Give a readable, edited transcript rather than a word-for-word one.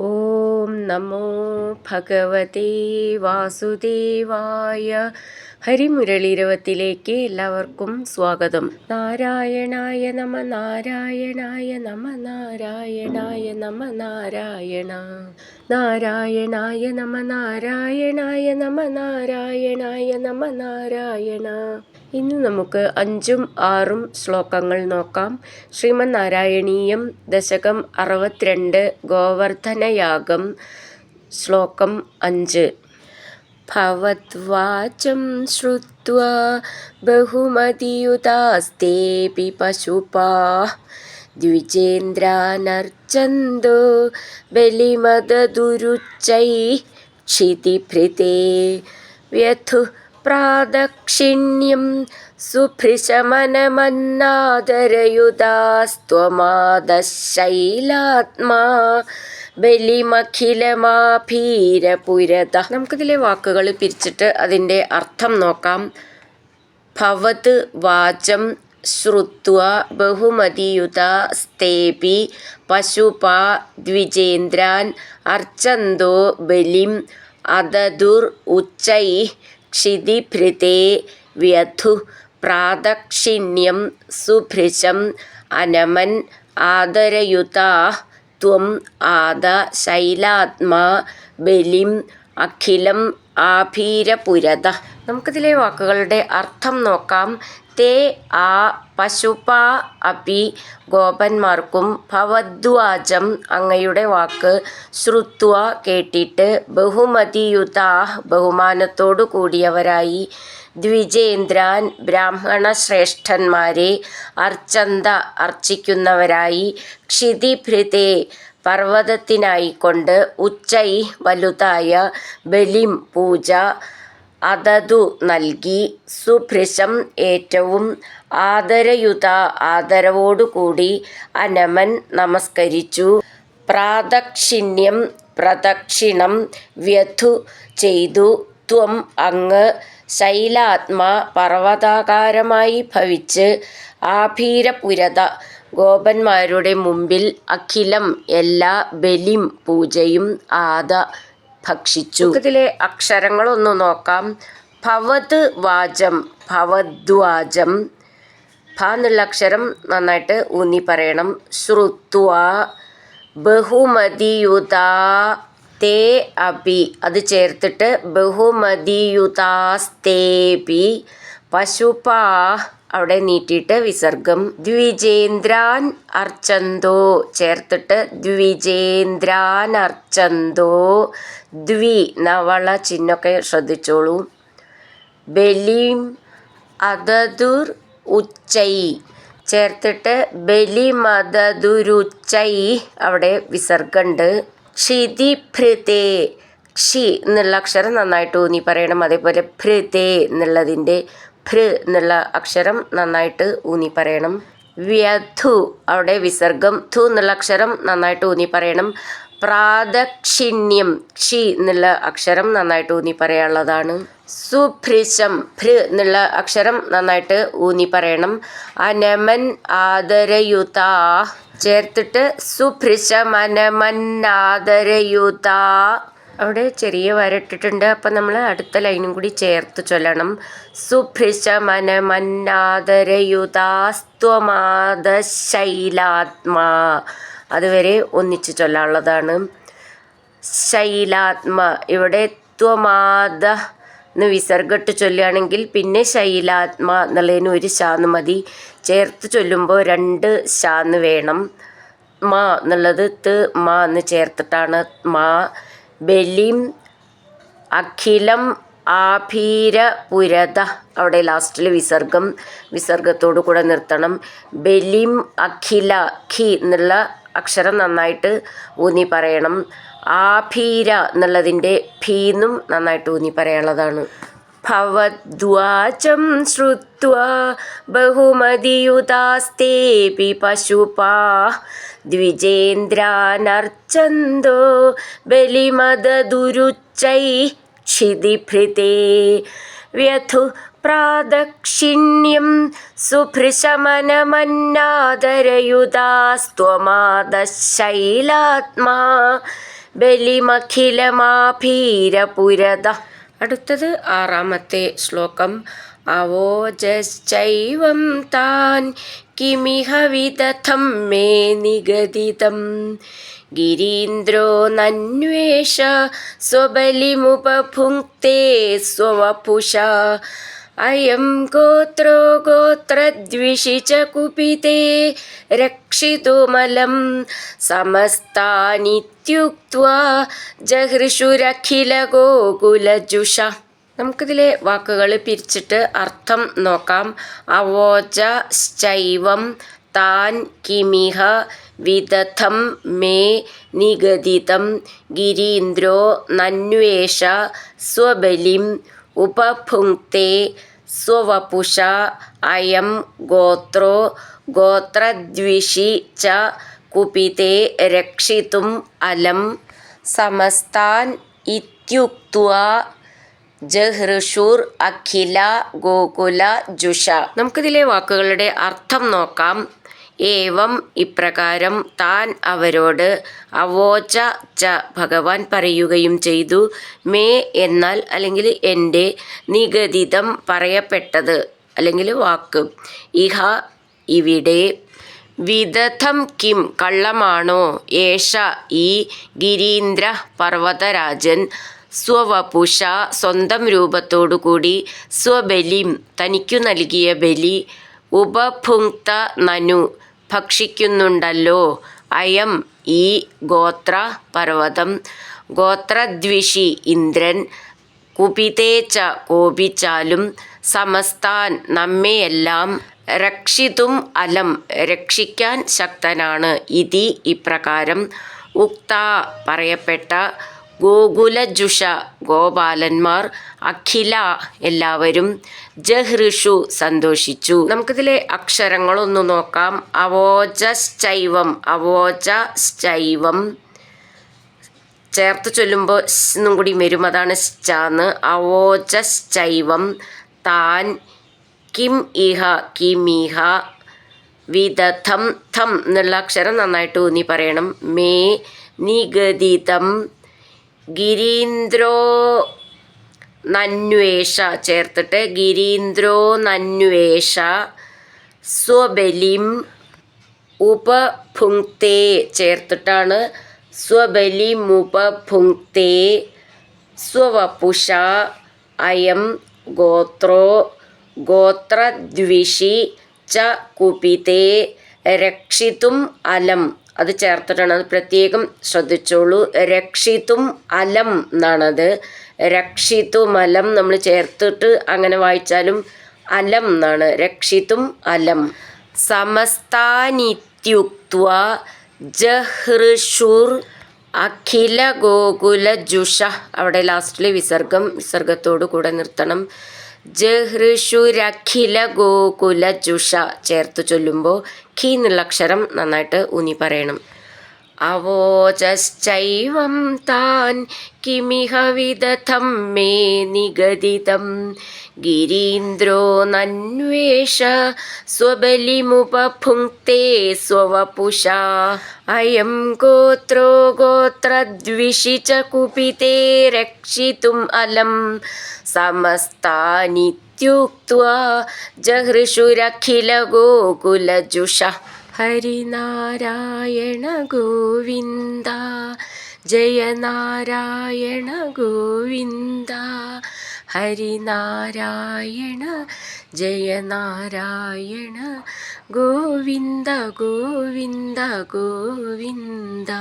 ഓം നമോ ഭഗവതേ വാസുദേവായ. ഹരിമുരളീരവത്തിലേക്ക് എല്ലാവർക്കും സ്വാഗതം. നാരായണായ നമ നാരായണായ നമ നാരായണായ നമ നാരായണ നാരായണായ നമ നാരായണായ നമ നാരായണായ നമ നാരായണ. ഇന്ന് നമുക്ക് 5ഉം 6ഉം ശ്ലോകങ്ങൾ നോക്കാം. ശ്രീമദ് നാരായണീയം ദശകം 62 ഗോവർദ്ധനയാഗം. ശ്ലോകം 5. ഭവദ്വാചം ശ്രുത്വാ ബഹുമതിയുതാസ്തേപി പശുപാഃ ദ്വിജേന്ദ്രാനർച്ചന്തോ ബലിമദദുരുച്ചൈഃ ക്ഷിതിഭൃതേ വ്യഥുഃ പ്രാദക്ഷിണ്യം സുഭൃശമനമന്നാദരയുതാസ്ത്വമാദശൈലാത്മാ ബലിമഖിലമാഭീരപുരത. നമുക്കിതിലെ വാക്കുകൾ പിരിച്ചിട്ട് അതിൻ്റെ അർത്ഥം നോക്കാം. ഭവത് വാചം ശ്രുത്വാ ബഹുമതിയുതാ സ്തേപി പശുപാ ദ്വിജേന്ദ്രാൻ അർച്ചന്തോ ബലിം അദദുർ ഉച്ചൈഃ ക്ഷിതിഭൃതേ വ്യഥുഃ പ്രാദക്ഷിണ്യം സുഭൃശം അനമൻ ആദരയുതാഃ ത്വം ആദ ശൈലാത്മാ ബലിം അഖിലം ആഭീരപുരത. നമുക്കിതിലെ വാക്കുകളുടെ അർത്ഥം നോക്കാം. തേ ആ പശുപാ അപി ഗോപന്മാർക്കും ഭവദ്വാചം അങ്ങയുടെ വാക്ക് ശ്രുത്വ കേട്ടിട്ട് ബഹുമതിയുതാ ബഹുമാനത്തോടു കൂടിയവരായി ദ്വിജേന്ദ്രാൻ ബ്രാഹ്മണ ശ്രേഷ്ഠന്മാരെ അർച്ചന്ത അർച്ചിക്കുന്നവരായി ക്ഷിതിഭൃതേ പർവ്വതത്തിനായിക്കൊണ്ട് ഉച്ചൈ വലുതായ ബലിം പൂജ അതതു നൽകി സുഭൃശം ഏറ്റവും ആദരയുത ആദരവോടുകൂടി അനമൻ നമസ്കരിച്ചു പ്രാദക്ഷിണ്യം പ്രദക്ഷിണം വ്യഥു ചെയ്തു ത്വം അങ്ങ് ശൈലാത്മാ പർവ്വതാകാരമായി ഭവിച്ച് ആഭീരപുരത ഗോപന്മാരുടെ മുമ്പിൽ അഖിലം എല്ലാ ബലിം പൂജയും ആദ ഭക്ഷിച്ചു. ഇതിലെ അക്ഷരങ്ങളൊന്നു നോക്കാം. ഭവത് വാചം ഭവദ്വാചം ഭ എന്നുള്ള അക്ഷരം നന്നായിട്ട് ഊന്നി പറയണം. ശ്രുത്വാ ബഹുമതിയുതാ തേ അപി അത് ചേർത്തിട്ട് ബഹുമതിയുതാസ്തേപി പശുപാ അവിടെ നീട്ടിയിട്ട് വിസർഗം. ദ്വിജേന്ദ്രാൻ അർച്ചന്തോ ചേർത്തിട്ട് ദ്വിജേന്ദ്രാൻ അർച്ചന്തോ ദ്വി നവള ചിഹ്നമൊക്കെ ശ്രദ്ധിച്ചോളൂ. ബലിം അദദുർ ഉച്ചൈ ചേർത്തിട്ട് ബലിമദദുരുച്ചൈ അവിടെ വിസർഗമുണ്ട്. ക്ഷിതിഭൃതേ ക്ഷി എന്നുള്ള അക്ഷരം നന്നായിട്ട് ഊന്നി പറയണം. അതേപോലെ ഭൃതേ എന്നുള്ളതിൻ്റെ ഭൃ എന്നുള്ള അക്ഷരം നന്നായിട്ട് ഊന്നി പറയണം. വ്യഥു അവിടെ വിസർഗം. ധു എന്നുള്ള അക്ഷരം നന്നായിട്ട് ഊന്നി പറയണം. പ്രാദക്ഷിണ്യം ക്ഷി എന്നുള്ള അക്ഷരം നന്നായിട്ട് ഊന്നി പറയാനുള്ളതാണ്. സുഭൃശം ഭൃ എന്നുള്ള അക്ഷരം നന്നായിട്ട് ഊന്നി പറയണം. അനമൻ ആദരയുതാ ചേർത്തിട്ട് സുഭൃശമനമന്നാദരയുതാ അവിടെ ചെറിയ വരട്ടിട്ടുണ്ട്. അപ്പം നമ്മൾ അടുത്ത ലൈനും കൂടി ചേർത്ത് ചൊല്ലണം. സുഭൃശമനമന്നാദരയുതാസ്ത്വമാദശൈലാത്മാ അതുവരെ ഒന്നിച്ച് ചൊല്ലാനുള്ളതാണ്. ശൈലാത്മ ഇവിടെ ത്വമാദ എന്ന് വിസർഗട്ട് ചൊല്ലുകയാണെങ്കിൽ പിന്നെ ശൈലാത്മ എന്നുള്ളതിന് ഒരു ശാന്ന് മതി. ചേർത്ത് ചൊല്ലുമ്പോൾ 2 ശാന്ന് വേണം. മാ എന്നുള്ളത് ത് മാ എന്ന് ചേർത്തിട്ടാണ് മാ. ബലിം അഖിലം ആഭീരപുരത അവിടെ ലാസ്റ്റിൽ വിസർഗം. വിസർഗത്തോടു കൂടെ നിർത്തണം. ബലിം അഖില ഖി എന്നുള്ള അക്ഷരം നന്നായിട്ട് ഊന്നി പറയണം. ആഭീര എന്നുള്ളതിൻ്റെ ഭീന്നും നന്നായിട്ട് ഊന്നി പറയാനുള്ളതാണ്. ഭവദ്വാചം ശ്രുത്വാ ബഹുമതിയുതാസ്തേപി പശുപാഃ ദ്വിജേന്ദ്രാനർച്ചന്തോ ബലിമദദുരുച്ചൈഃ ക്ഷിതിഭൃതേ വ്യഥുഃ പ്രാദക്ഷിണ്യം സുഭൃശമനമന്നാദരയുതാസ്ത്വമാദശൈലാത്മാ ബലിമഖിലമാഭീരപുരത. അടുത്തത് ആറാമത്തെ ശ്ലോകം. അവോജശ്ചൈവം താൻ കിമിഹ വിദഥം മേ നിഗദിതം ഗിരീന്ദ്രോ നന്വേഷ സ്വബലിമുപഭുങ്ക്തേ സ്വവപുഷാ അയം ഗോത്രോ ഗോത്രദ്വിഷി ച കുപിതേ രക്ഷിതുമലം സമസ്താനിത്യുക്ത്വാ ജഹൃഷുരഖില ഗോകുലജുഷ. നമുക്കിതിലെ വാക്കുകൾ പിരിച്ചിട്ട് അർത്ഥം നോക്കാം. അവോച ശ്ചൈവം താൻ കിമിഹ വിദഥം മേ നിഗദിതം ഗിരീന്ദ്രോ നന്വേഷ സ്വബലിം ഉപഭുങ്ക്തേ സ്വവപുഷ അയം ഗോത്രോ ഗോത്രദ്വിഷി ച കുപിതേ രക്ഷിതും അലം സമസ്താൻ ഇത്യുക്ത്വാ ജഹൃഷുർ അഖില ഗോകുല ജുഷ. നമുക്കിതിലെ വാക്കുകളുടെ അർത്ഥം നോക്കാം. ഏവം ഇപ്രകാരം താൻ അവരോട് അവോച ച ഭഗവാൻ പറയുകയും ചെയ്തു. മേ എന്നാൽ അല്ലെങ്കിൽ എൻ്റെ, നിഗദിതം പറയപ്പെട്ടത് അല്ലെങ്കിൽ വാക്ക്, ഇഹ ഇവിടെ, വിദഥം കിം കള്ളമാണോ, ഏഷ ഈ, ഗിരീന്ദ്ര പർവ്വതരാജൻ, സ്വവപുഷ സ്വന്തം രൂപത്തോടുകൂടി, സ്വബലിം തനിക്കു നൽകിയ ബലി, ഉപഭുങ്ക്ത നനു ഭക്ഷിക്കുന്നുണ്ടല്ലോ, അയം ഈ, ഗോത്ര പർവ്വതം, ഗോത്രദ്വിഷി ഇന്ദ്രൻ, കുപിതേ ച കോപിച്ചാലും, സമസ്താൻ നമ്മെയെല്ലാം, രക്ഷിതും അലം രക്ഷിക്കാൻ ശക്തനാണ്, ഇതി ഇപ്രകാരം, ഉക്ത പറയപ്പെട്ട, ഗോകുലജുഷ ഗോപാലന്മാർ, അഖില എല്ലാവരും, ജഹൃഷു സന്തോഷിച്ചു. നമുക്കിതിലെ അക്ഷരങ്ങളൊന്നു നോക്കാം. അവോജശ്ചൈവം, അവോജ ശ്ചൈവം ചേർത്ത് ചൊല്ലുമ്പോൾ എന്നും കൂടി വരും, അതാണ് ശ്ചാന്ന്. അവോജശ്ചൈവം താൻ, കിം ഇഹ കിമിഹ, വിദഥം ഥം എന്നുള്ള അക്ഷരം നന്നായിട്ട് ഊന്നി പറയണം. മേ നിഗദിതം ഗിരീന്ദ്രോ നന്വേഷ ചേർത്തിട്ട് ഗിരീന്ദ്രോ നന്വേഷ സ്വബലിം ഉപഭുങ്ക്തേ ചേർത്തിട്ടാണ് സ്വബലിമുപഭുങ്ക്തേ സ്വവപുഷ അയം ഗോത്രോ ഗോത്രദ്വിഷി ച കുപിതേ രക്ഷിതും അലം. അത് ചേർത്തിട്ടാണ്, അത് പ്രത്യേകം ശ്രദ്ധിച്ചോളൂ. രക്ഷിതും അലം എന്നാണത്. രക്ഷിതുമലം നമ്മൾ ചേർത്തിട്ട് അങ്ങനെ വായിച്ചാലും അലം എന്നാണ്. രക്ഷിതും അലം. സമസ്താനിത്യുക്ത്വാ ജഹൃഷുർ അഖില ഗോകുല ജുഷ. അവിടെ ലാസ്റ്റിൽ വിസർഗത്തോടു കൂടെ നിർത്തണം. ജഹൃഷുരഖില ഗോകുല ജുഷ ചേർത്ത് ചൊല്ലുമ്പോൾ ഖി എന്നുള്ള അക്ഷരം നന്നായിട്ട് ഊന്നി പറയണം. അവോജശ്ചൈവം താൻ കിമിഹ വിദഥം മേ നിഗദിതം ഗിരീന്ദ്രോ നന്വേഷ സ്വബലിമുപഭുങ്ക്തേ സ്വവപുഷാ അയം ഗോത്രോ ഗോത്രദ്വിഷി ച കുപിതേ രക്ഷിതും അലം സമസ്താനിത്യുക്ത്വാ ജഹൃഷുരഖില ഗോകുലജുഷ. ഹരിനാരായണ ഗോവിന്ദ, ജയ നാരായണ ഗോവിന്ദ, ഹരിനാരായണ ജയ നാരായണ ഗോവിന്ദ ഗോവിന്ദ ഗോവിന്ദ.